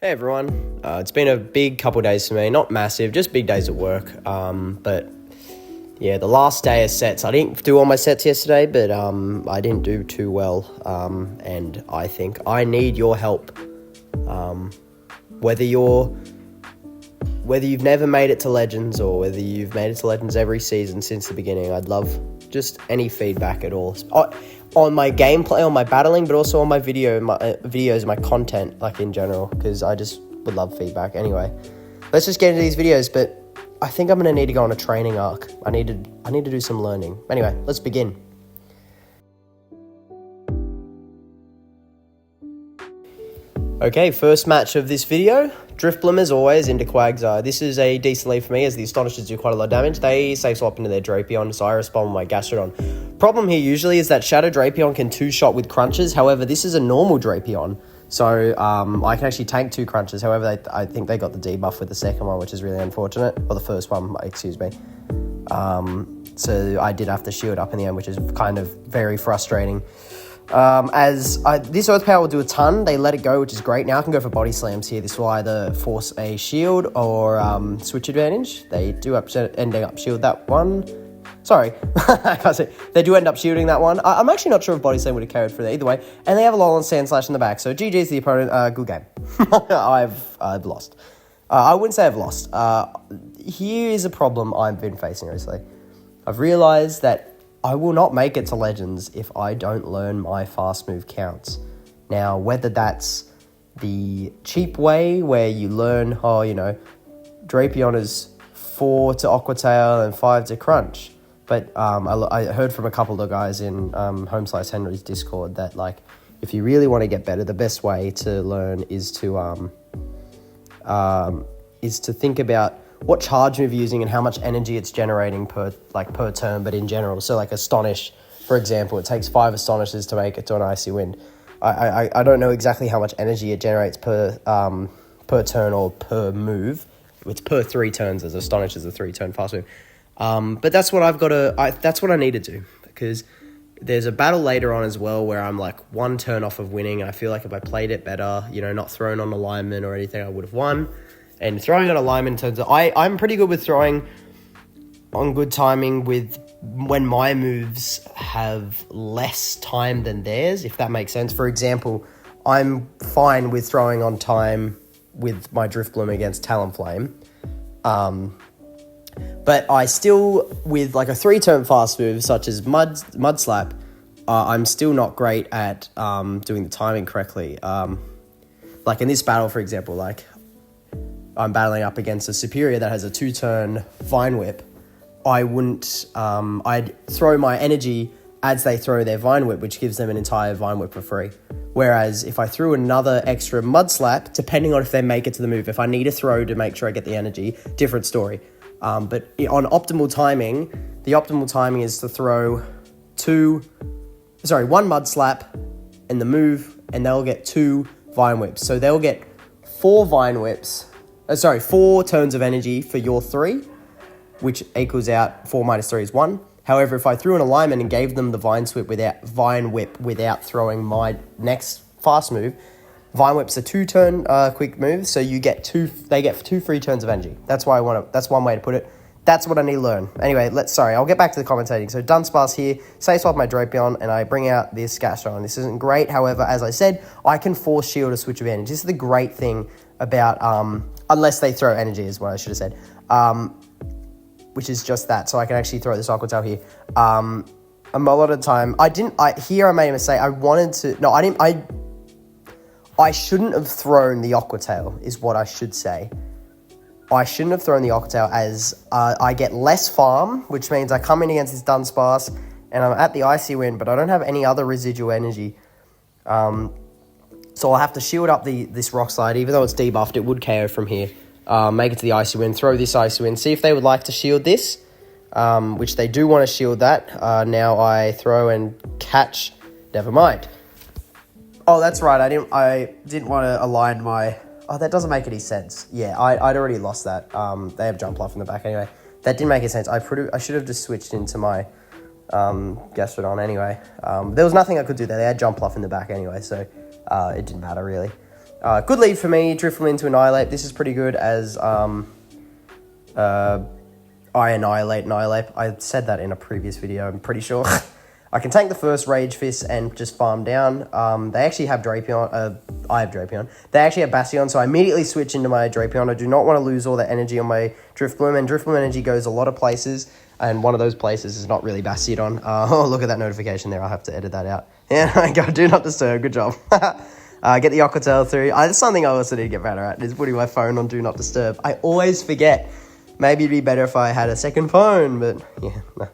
Hey everyone, it's been a big couple days for me, not massive, just big days at work, but yeah, the last day of sets, I didn't do all my sets yesterday, but I didn't do too well, and I think I need your help, whether you've never made it to Legends or whether you've made it to Legends every season since the beginning. I'd love just any feedback at all. On my gameplay, on my battling, but also on my videos, my content, like in general, because I just would love feedback. Anyway, let's just get into these videos, but I think I'm going to need to go on a training arc. I need to do some learning. Anyway, let's begin. Okay, first match of this video. Drifblim as always into Quagsire. This is a decent lead for me as the Astonishers do quite a lot of damage. They safe swap into their Drapion, so I respond with my Gastrodon. Problem here usually is that Shadow Drapion can two-shot with crunches. However, this is a normal Drapion, so I can actually tank two crunches. However, I think they got the debuff with the second one, which is really unfortunate. Or the first one, excuse me. So I did have to shield up in the end, which is kind of very frustrating. This Earth Power will do a ton. They let it go, which is great. Now I can go for body slams here. This will either force a shield or switch advantage. They do ending up shield that one. Sorry, I can't say. They do end up shielding that one. I'm actually not sure if body slam would have carried through there either way. And they have a lull on Sand Slash in the back. So GG's the opponent. Good game. I've lost. I wouldn't say I've lost. Here is a problem I've been facing recently. I've realized that I will not make it to Legends if I don't learn my fast move counts. Now, whether that's the cheap way where you learn, Drapion is 4 to Aqua Tail and 5 to Crunch. But I heard from a couple of guys in Homeslice Henry's Discord that, like, if you really want to get better, the best way to learn is to think about what charge move you're using and how much energy it's generating per turn, but in general. So like Astonish, for example, it takes 5 Astonishes to make it to an Icy Wind. I don't know exactly how much energy it generates per turn or per move. It's per 3 turns, as Astonish is a 3-turn fast move. But that's what that's what I need to do, because there's a battle later on as well where I'm like 1 turn off of winning, and I feel like if I played it better, not thrown on alignment or anything, I would have won. And throwing on alignment turns out, I'm pretty good with throwing on good timing with when my moves have less time than theirs, if that makes sense. For example, I'm fine with throwing on time with my Drifblim against Talonflame. But I still, with like a 3-turn fast move such as Mud Slap, I'm still not great at doing the timing correctly. Like in this battle, for example, like I'm battling up against a superior that has a 2-turn Vine Whip. I'd throw my energy as they throw their Vine Whip, which gives them an entire Vine Whip for free. Whereas if I threw another extra Mud Slap, depending on if they make it to the move, if I need a throw to make sure I get the energy, different story. But on optimal timing, the optimal timing is to throw 1 Mud Slap in the move, and they'll get 2 Vine Whips. So they'll get 4 Vine Whips. 4 turns of energy for your 3, which equals out 4 minus 3 is 1. However, if I threw an alignment and gave them the Vine Whip without throwing my next fast move, Vine Whip's a 2-turn quick move, so they get 2 free turns of energy. That's why that's one way to put it. That's what I need to learn. Anyway, I'll get back to the commentating. So Dunsparce here, safe swap my Drapion, and I bring out this Gastrodon. This isn't great, however, as I said, I can force shield a switch advantage. This is the great thing about, unless they throw energy is what I should have said, which is just that, so I can actually throw this Aqua Tail here. A lot of the time, I made a mistake. I shouldn't have thrown the Aqua Tail, is what I should say. I shouldn't have thrown the Aqua Tail as I get less farm, which means I come in against this Dunsparce and I'm at the Icy Wind, but I don't have any other residual energy. So I'll have to shield up this Rock Slide, even though it's debuffed, it would KO from here. Make it to the Icy Wind, throw this Icy Wind, see if they would like to shield this, which they do want to shield that. Now I throw and catch, never mind. Oh, that's right, I didn't want to align my... Oh, that doesn't make any sense. Yeah, I'd already lost that. They have Jump Bluff in the back anyway. That didn't make any sense. I should have just switched into my Gastrodon anyway. There was nothing I could do there. They had Jump Bluff in the back anyway, so it didn't matter really. Good lead for me. Drifloon to Annihilate. This is pretty good as I Annihilate. I said that in a previous video, I'm pretty sure. I can tank the first Rage Fist and just farm down. They actually have Drapion. I have Drapion. They actually have Bastion, so I immediately switch into my Drapion. I do not want to lose all that energy on my Drifloon, and Drifloon energy goes a lot of places, and one of those places is not really Bastion. Oh, look at that notification there. I'll have to edit that out. Yeah, I go, do not disturb. Good job. Get the Aquatail through. That's something I also need to get better at, is putting my phone on Do Not Disturb. I always forget. Maybe it'd be better if I had a second phone, but yeah, no,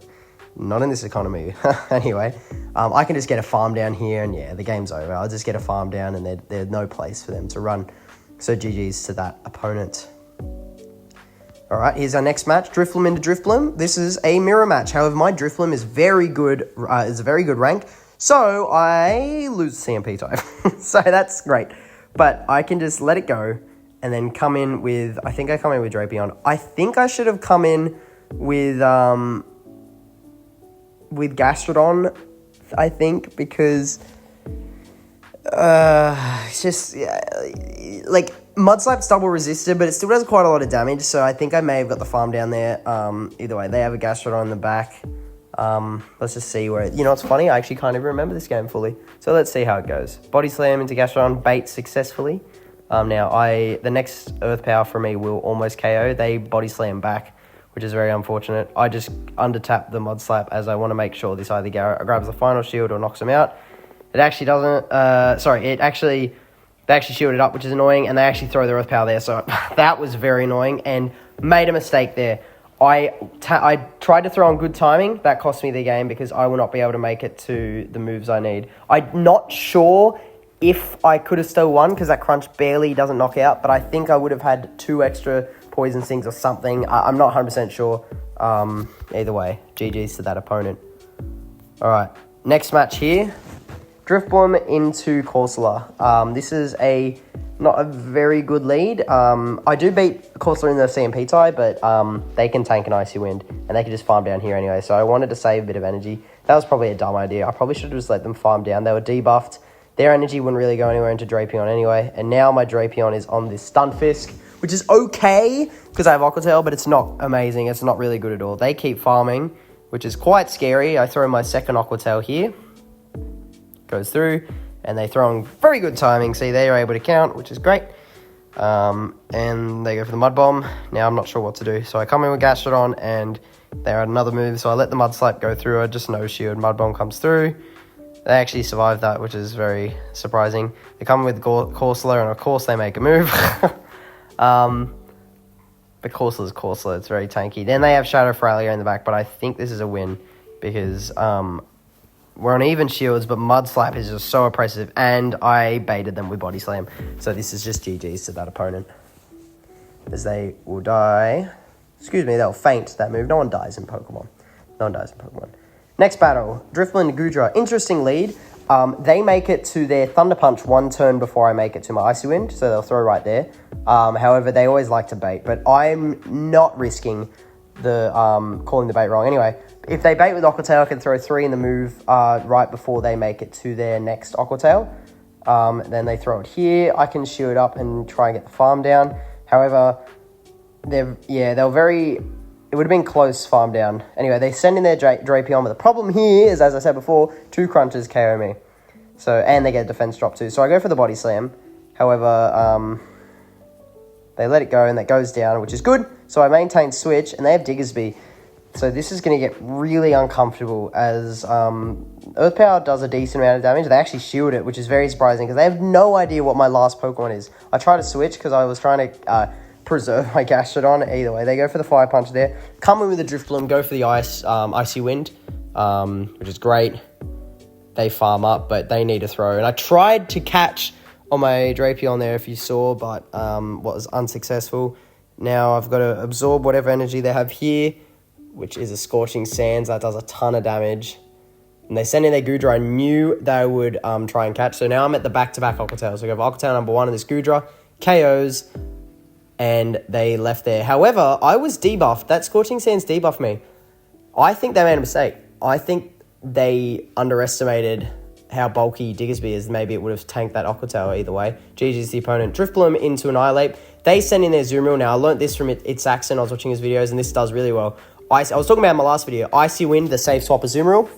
not in this economy. Anyway, I can just get a farm down here, and yeah, the game's over. I'll just get a farm down, and there's no place for them to run. So GG's to that opponent. All right, here's our next match. Drifloon into Drifloon. This is a mirror match. However, my Drifloon is very good. Is a very good rank. So I lose CMP type. So that's great. But I can just let it go and then come in with, I think I come in with Drapion. I think I should have come in with Gastrodon, I think, because it's just, yeah, like, Mud Slap's double resisted, but it still does quite a lot of damage, so I think I may have got the farm down there. Either way, they have a Gastrodon in the back. Let's just see where, you know what's funny? I actually can't even remember this game fully. So let's see how it goes. Body Slam into Gastrodon, bait successfully. Now, the next Earth Power for me will almost KO. They Body Slam back, which is very unfortunate. I just under-tap the Mud Slap as I want to make sure this either grabs the final shield or knocks him out. It actually doesn't, they actually shield it up, which is annoying, and they actually throw the Earth Power there, so that was very annoying, and made a mistake there. I tried to throw on good timing. That cost me the game because I will not be able to make it to the moves I need. I'm not sure if I could have still won because that crunch barely doesn't knock out, but I think I would have had 2 extra poison stings or something. I'm not 100% sure. Either way, GG's to that opponent. All right, next match here. Drifblim into Corsola. This is not a very good lead. I do beat Corsola in the CMP tie, but they can tank an Icy Wind, and they can just farm down here anyway, so I wanted to save a bit of energy. That was probably a dumb idea. I probably should have just let them farm down. They were debuffed. Their energy wouldn't really go anywhere into Drapion anyway, and now my Drapion is on this Stunfisk, which is okay, because I have Aquatail, but it's not amazing. It's not really good at all. They keep farming, which is quite scary. I throw my second Aquatail here. Goes through, and they throw on very good timing. See, they're able to count, which is great. And they go for the Mud Bomb. Now I'm not sure what to do. So I come in with Gastrodon, and they had another move, so I let the Mud Slap go through. I just no shield. Mud Bomb comes through. They actually survived that, which is very surprising. They come with Corsola, and of course they make a move. But Corsola's Corsola, it's very tanky. Then they have Shadow Feralier in the back, but I think this is a win because we're on even shields, but Mud Slap is just so oppressive, and I baited them with Body Slam. So this is just GG's to that opponent, as they will die. Excuse me, they'll faint that move. No one dies in Pokemon. Next battle, Drifblim and Goodra. Interesting lead. They make it to their Thunder Punch 1 turn before I make it to my Icy Wind, so they'll throw right there. However, they always like to bait, but I'm not risking the calling the bait wrong. Anyway, if they bait with Aquatail, I can throw 3 in the move right before they make it to their next Aquatail. Then they throw it here. I can shield up and try and get the farm down. However, it would have been close farm down. Anyway, they send in their Drapion, but the problem here is, as I said before, 2 crunches KO me. So, and they get a defense drop too. So I go for the Body Slam. However, they let it go, and that goes down, which is good. So I maintain switch, and they have Diggersby. So this is going to get really uncomfortable as Earth Power does a decent amount of damage. They actually shield it, which is very surprising because they have no idea what my last Pokemon is. I tried to switch because I was trying to preserve my Gastrodon. Either way, they go for the Fire Punch there. Come in with the Drifblim, go for the Icy Wind, which is great. They farm up, but they need to throw. And I tried to catch on my Drapion there, if you saw, but was unsuccessful. Now I've got to absorb whatever energy they have here, which is a Scorching Sands. That does a ton of damage. And they send in their Goodra. I knew they would try and catch. So now I'm at the back-to-back Aquatail. So I go for Aquatail number 1 and this Goodra. KOs. And they left there. However, I was debuffed. That Scorching Sands debuffed me. I think they made a mistake. I think they underestimated how bulky Diggersby is, maybe it would have tanked that Aqua Tail either way. GG's the opponent. Drifloon into Annihilate. They send in their Zoom Reel. Now, I learned this from It's Saxon. I was watching his videos, and this does really well. I was talking about in my last video. Icy Wind, the safe swap of Zoom Reel,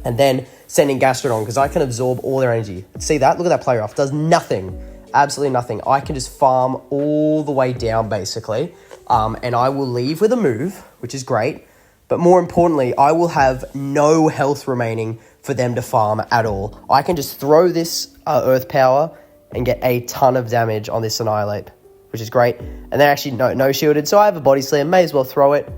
and then sending Gastrodon, because I can absorb all their energy. See that? Look at that play rough. Does nothing. Absolutely nothing. I can just farm all the way down, basically, and I will leave with a move, which is great. But more importantly, I will have no health remaining for them to farm at all. I can just throw this Earth Power and get a ton of damage on this Annihilate, which is great. And they're actually no shielded, so I have a Body Slam. May as well throw it,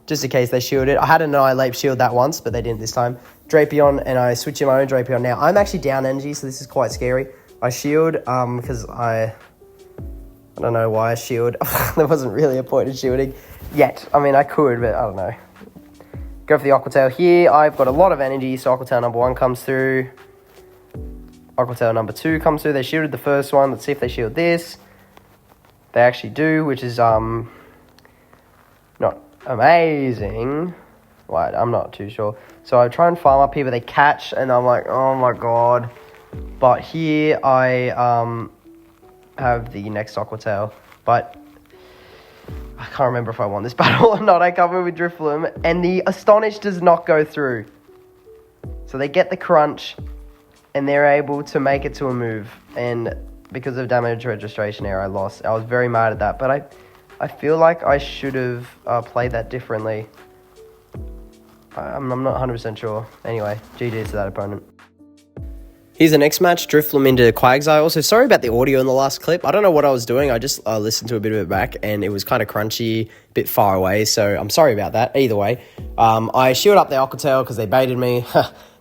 just in case they shield it. I had an Annihilate shield that once, but they didn't this time. Drapion, and I switch in my own Drapion now. I'm actually down energy, so this is quite scary. I shield because I don't know why I shield. There wasn't really a point in shielding yet. I mean, I could, but I don't know. Go for the Aqua Tail here. I've got a lot of energy, so Aqua Tail number 1 comes through. Aqua Tail number 2 comes through. They shielded the first one. Let's see if they shield this. They actually do, which is not amazing. Right, I'm not too sure. So I try and farm up here, but they catch, and I'm like, oh my god. But here I have the next Aqua Tail, but I can't remember if I won this battle or not. I cover with Drifloon, and the Astonish does not go through. So they get the crunch, and they're able to make it to a move. And because of damage registration error, I lost. I was very mad at that, but I feel like I should have played that differently. I'm not 100% sure. Anyway, GG to that opponent. Here's the next match, Drifloon into Quagsire. Also, sorry about the audio in the last clip. I don't know what I was doing. I just listened to a bit of it back, and it was kind of crunchy, a bit far away, so I'm sorry about that. Either way, I shield up the Aqua Tail because they baited me.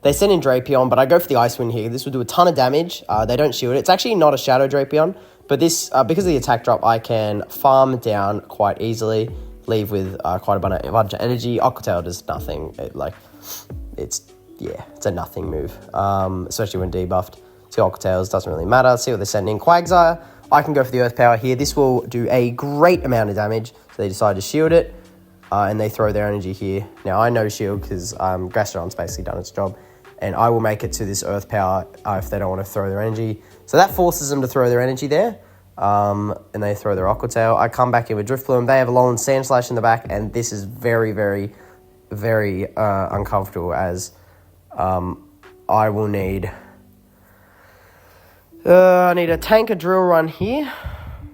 They send in Drapion, but I go for the Ice Wind here. This will do a ton of damage. They don't shield it. It's actually not a Shadow Drapion, but this, because of the attack drop, I can farm down quite easily, leave with quite a bunch of energy. Aqua Tail does nothing. It's a nothing move, especially when debuffed. See, Aqua Tails doesn't really matter. See what they're sending. Quagsire, I can go for the Earth Power here. This will do a great amount of damage. So they decide to shield it, and they throw their energy here. Now, I know shield because Gastrodon's basically done its job, and I will make it to this Earth Power if they don't want to throw their energy. So that forces them to throw their energy there, and they throw their Aqua Tail. I come back in with Drifloon. They have Alolan Sand Slash in the back, and this is very, very, very uncomfortable as... I will need... I need a tank a drill run here,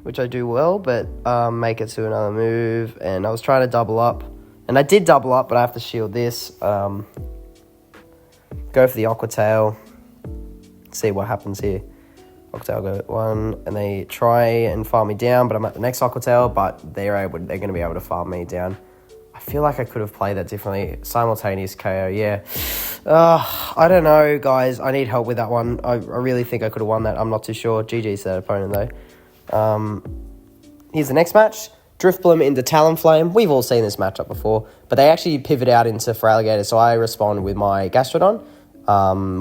which I do well, but make it to another move. And I was trying to double up, and I did double up, but I have to shield this. Go for the Aqua Tail. See what happens here. Aqua Tail go 1, and they try and farm me down, but I'm at the next Aqua Tail, but they're going to be able to farm me down. I feel like I could have played that differently. Simultaneous KO, yeah. I don't know, guys. I need help with that one. I really think I could have won that. I'm not too sure. GG's to that opponent, though. Here's the next match. Drifblim into Talonflame. We've all seen this matchup before, but they actually pivot out into Feraligatr, so I respond with my Gastrodon.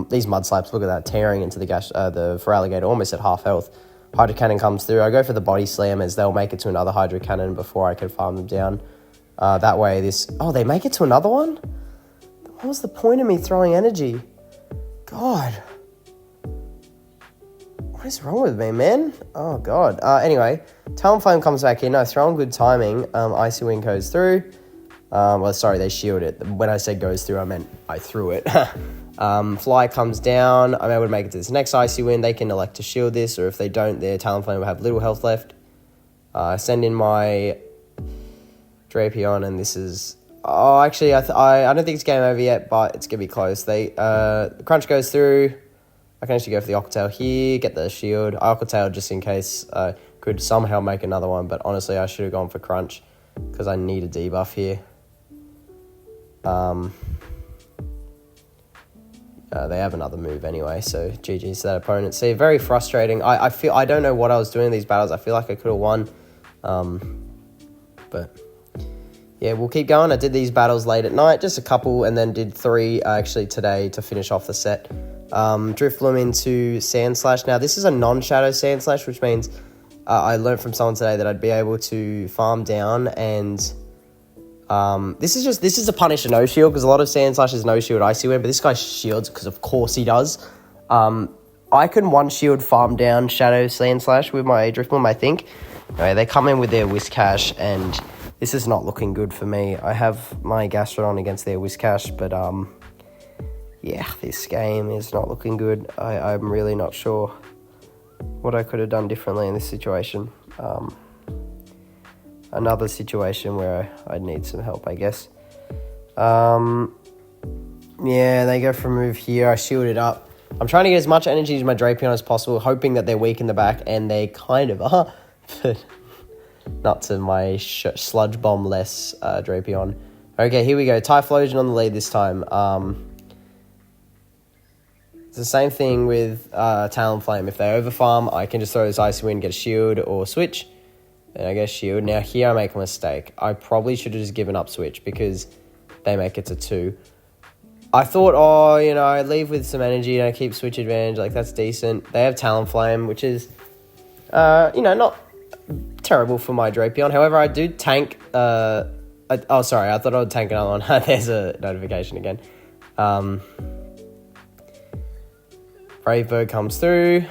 These Mud Slaps, look at that, tearing into the Feraligatr, almost at half health. Hydro Cannon comes through. I go for the Body Slam as they'll make it to another Hydro Cannon before I can farm them down. That way this... Oh, they make it to another one? What was the point of me throwing energy? God. What is wrong with me, man? Oh, God. Anyway, Talonflame comes back in. I throw on good timing. Icy Wind goes through. Well, sorry, they shield it. When I said goes through, I meant I threw it. Fly comes down. I'm able to make it to this next Icy Wind. They can elect to shield this, or if they don't, their Talonflame will have little health left. Send in my Drapion, and this is... Oh, actually, I don't think it's game over yet, but it's going to be close. Crunch goes through. I can actually go for the Aqua Tail here, get the shield. Aqua Tail just in case I could somehow make another one, but honestly, I should have gone for Crunch because I need a debuff here. They have another move anyway, so GG's to that opponent. See, very frustrating. I don't know what I was doing in these battles. I feel like I could have won, but... Yeah, we'll keep going. I did these battles late at night, just a couple, and then did 3 actually today to finish off the set. Drifloon into Sand Slash. Now, this is a non-shadow Sand Slash, which means I learned from someone today that I'd be able to farm down, and this is to punish a no-shield, because a lot of Sand Slash is no-shield Icy Wind, but this guy shields, because of course he does. I can one shield farm down Shadow Sand Slash with my Drifloon, I think. Anyway, they come in with their Whiscash, and this is not looking good for me. I have my Gastrodon against their Whiscash, but yeah, this game is not looking good. I'm really not sure what I could have done differently in this situation. Another situation where I'd need some help, I guess. Yeah, they go for a move here. I shield it up. I'm trying to get as much energy to my Drapion as possible, hoping that they're weak in the back, and they kind of are. But not to my Sludge Bomb-less Drapion. Okay, here we go. Typhlosion on the lead this time. It's the same thing with Talonflame. If they overfarm, I can just throw this Icy Wind, get a shield, or switch. And I get a shield. Now here I make a mistake. I probably should have just given up switch because they make it to 2. I thought, oh, you know, I leave with some energy and I keep switch advantage. Like, that's decent. They have Talonflame, which is, you know, not terrible for my Drapion. However, I do tank... oh, sorry. I thought I would tank another one. There's a notification again. Brave Bird comes through.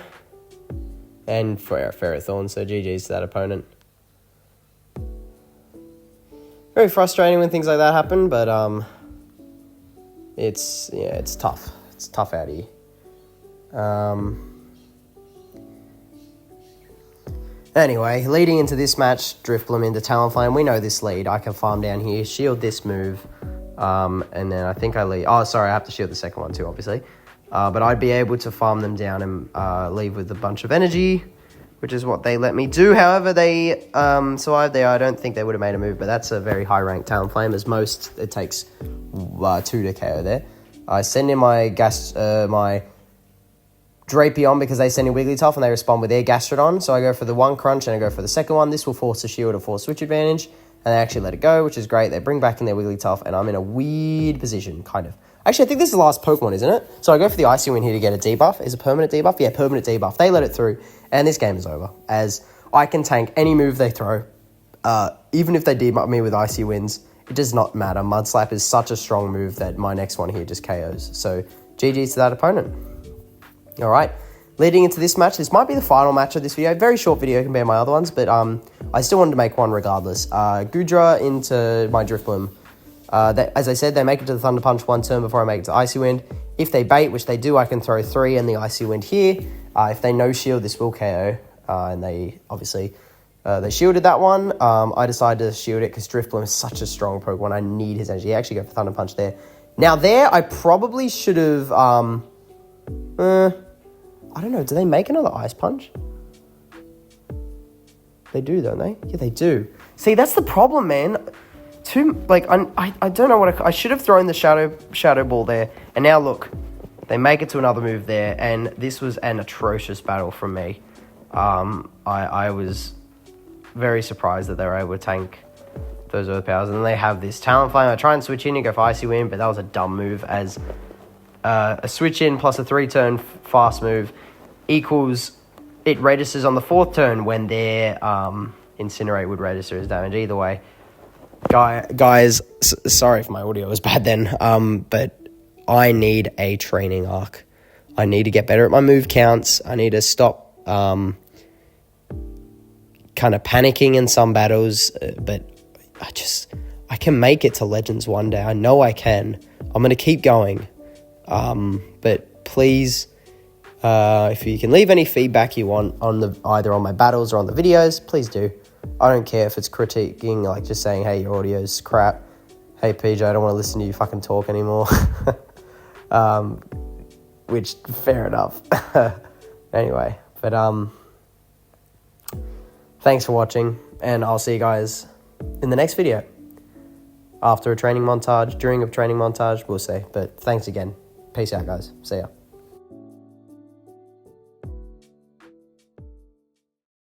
And Ferrothorn, so GG's to that opponent. Very frustrating when things like that happen, but it's tough. It's tough out here. Anyway, leading into this match, Drifloon into Talonflame. We know this lead. I can farm down here, shield this move, and then I think I leave. Oh, sorry, I have to shield the second one too, obviously. But I'd be able to farm them down and leave with a bunch of energy, which is what they let me do. However, they survived there. I don't think they would have made a move, but that's a very high-ranked Talonflame. As most, it takes 2 to KO there. I send in my my Drapion because they send in Wigglytuff and they respond with their Gastrodon. So I go for the 1 crunch and I go for the second one. This will force a shield or force switch advantage, and they actually let it go, which is great. They bring back in their Wigglytuff, and I'm in a weird position, kind of. Actually, I think this is the last Pokemon, isn't it? So I go for the Icy Wind here to get a debuff. Is it permanent debuff? Yeah, permanent debuff. They let it through, and this game is over, as I can tank any move they throw. Even if they debuff me with Icy Winds, it does not matter. Mud Slap is such a strong move that my next one here just KOs. So GG's to that opponent. All right, leading into this match, this might be the final match of this video. Very short video compared to my other ones, but I still wanted to make one regardless. Goodra into my Drifloon. As I said, they make it to the Thunder Punch 1 turn before I make it to Icy Wind. If they bait, which they do, I can throw 3 and the Icy Wind here. If they no shield, this will KO. And they obviously they shielded that one. I decided to shield it because Drifloon is such a strong Pokemon. I need his energy. I actually go for Thunder Punch there. Now there, I probably should have... I don't know. Do they make another Ice Punch? They do, don't they? Yeah, they do. See, that's the problem, man. I don't know what I should have thrown the Shadow Ball there. And now look, they make it to another move there. And this was an atrocious battle from me. I was very surprised that they were able to tank those overpowers. And then they have this Talonflame. I try and switch in and go for Icy Wind, but that was a dumb move, as a switch in plus a 3-turn fast move equals it registers on the 4th turn when their Incinerate would register as damage either way. Guys, sorry if my audio was bad then, but I need a training arc. I need to get better at my move counts. I need to stop kind of panicking in some battles, but I can make it to Legends one day. I know I can. I'm going to keep going. But please, if you can leave any feedback you want on either on my battles or on the videos, please do. I don't care if it's critiquing, like just saying, hey, your audio's crap. Hey, PJ, I don't want to listen to you fucking talk anymore. Which, fair enough. Anyway, but thanks for watching, and I'll see you guys in the next video. After a training montage, during a training montage, we'll see. But thanks again. Peace out, guys. See ya.